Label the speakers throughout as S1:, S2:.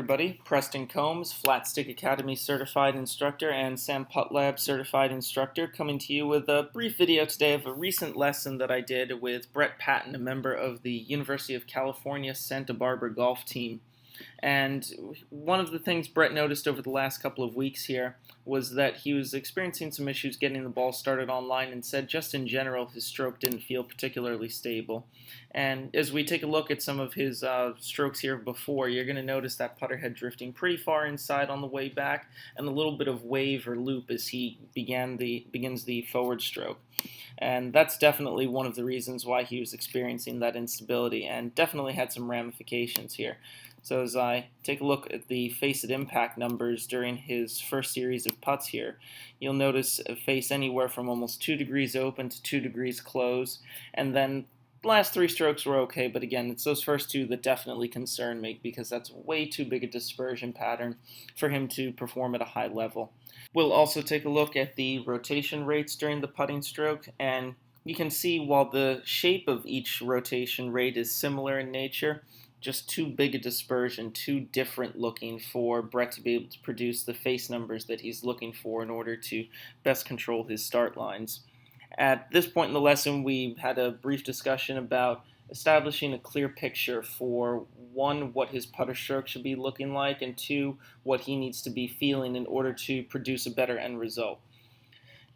S1: everybody, Preston Combs, Flat Stick Academy Certified Instructor and SAM PuttLab Certified Instructor, coming to you with a brief video today of a recent lesson that I did with Brett Patton, a member of the University of California Santa Barbara golf team. And one of the things Brett noticed over the last couple of weeks here was that he was experiencing some issues getting the ball started online, and said just in general his stroke didn't feel particularly stable. And as we take a look at some of his strokes here before, you're going to notice that putter head drifting pretty far inside on the way back, and a little bit of wave or loop as he begins the forward stroke. And that's definitely one of the reasons why he was experiencing that instability, and definitely had some ramifications here. So as I take a look at the face-it impact numbers during his first series of putts here, you'll notice a face anywhere from almost 2 degrees open to 2 degrees close, and then the last 3 strokes were okay, but again, it's those first 2 that definitely concern me, because that's way too big a dispersion pattern for him to perform at a high level. We'll also take a look at the rotation rates during the putting stroke, and you can see while the shape of each rotation rate is similar in nature, just too big a dispersion, too different looking for Brett to be able to produce the face numbers that he's looking for in order to best control his start lines. At this point in the lesson, we had a brief discussion about establishing a clear picture for 1, what his putter stroke should be looking like, and 2, what he needs to be feeling in order to produce a better end result.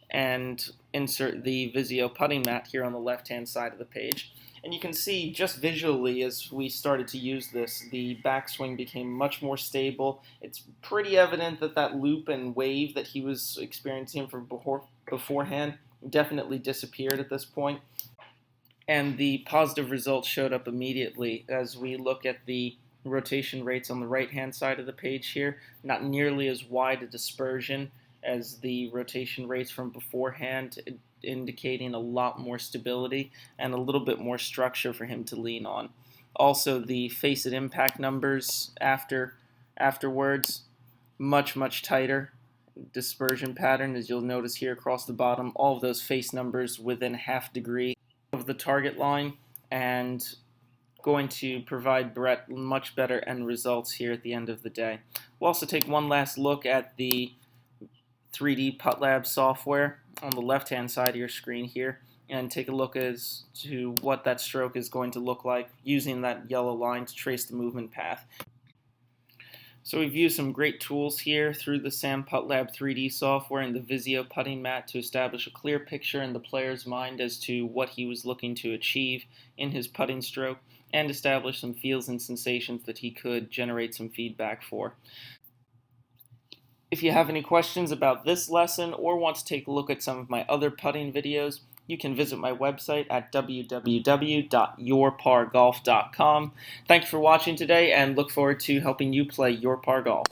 S1: And insert the Visio putting mat here on the left-hand side of the page. And you can see just visually as we started to use this, the backswing became much more stable. It's pretty evident that that loop and wave that he was experiencing from beforehand definitely disappeared at this point. And the positive results showed up immediately as we look at the rotation rates on the right-hand side of the page here. Not nearly as wide a dispersion as the rotation rates from beforehand, indicating a lot more stability and a little bit more structure for him to lean on. Also, the face-it impact numbers afterwards, much tighter dispersion pattern, as you'll notice here across the bottom. All of those face numbers within ½ degree of the target line, and going to provide Brett much better end results here at the end of the day. We'll also take one last look at the 3D PuttLab software on the left-hand side of your screen here, and take a look as to what that stroke is going to look like using that yellow line to trace the movement path. So we've used some great tools here through the SAM PuttLab 3D software and the Visio putting mat to establish a clear picture in the player's mind as to what he was looking to achieve in his putting stroke, and establish some feels and sensations that he could generate some feedback for. If you have any questions about this lesson or want to take a look at some of my other putting videos, you can visit my website at www.yourpargolf.com. Thank you for watching today, and look forward to helping you play your par golf.